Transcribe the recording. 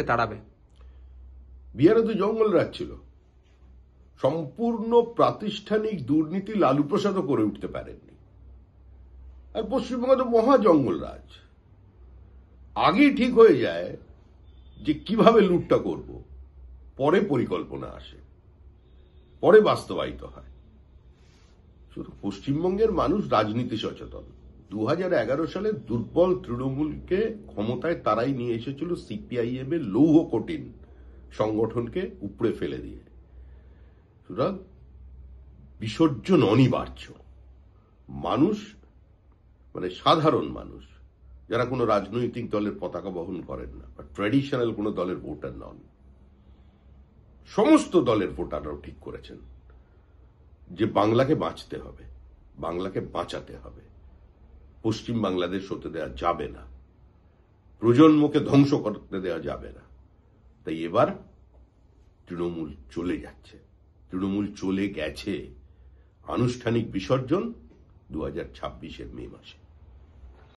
তাড়াবে? বিহারে তো জঙ্গল রাজ ছিল, সম্পূর্ণ প্রাতিষ্ঠানিক দুর্নীতি লালু প্রসাদও করে উঠতে পারেননি। আর পশ্চিমবঙ্গে তো মহা জঙ্গল রাজ। আগেই ঠিক হয়ে যায় যে কিভাবে লুটটা করব, পরে পরিকল্পনা আসে, পরে বাস্তবায়িত হয়। শুধু পশ্চিমবঙ্গের মানুষ রাজনীতি সচেতন। 2011 সালে দুর্বল তৃণমূলকে ক্ষমতায় তারাই নিয়ে এসেছিল সিপিআইএম এর লৌহ কঠিন সংগঠনকে উপড়ে ফেলে দিয়ে। সুতরাং বিসর্জন অনিবার্য। মানুষ মানে সাধারণ মানুষ যারা কোনো রাজনৈতিক দলের পতাকা বহন করেন না বা ট্র্যাডিশনাল কোনো দলের ভোটার নন, সমস্ত দলের ভোটাররাও ঠিক করেছেন যে বাংলাকে বাঁচতে হবে, বাংলাকে বাঁচাতে হবে, পশ্চিম বাংলাদেশ হতে দেওয়া যাবে না, প্রজন্মকে ধ্বংস করতে দেওয়া যাবে না। তাই এবার তৃণমূল চলে যাচ্ছে, তৃণমূল চলে গেছে। আনুষ্ঠানিক বিসর্জন 2026 মে মাসে।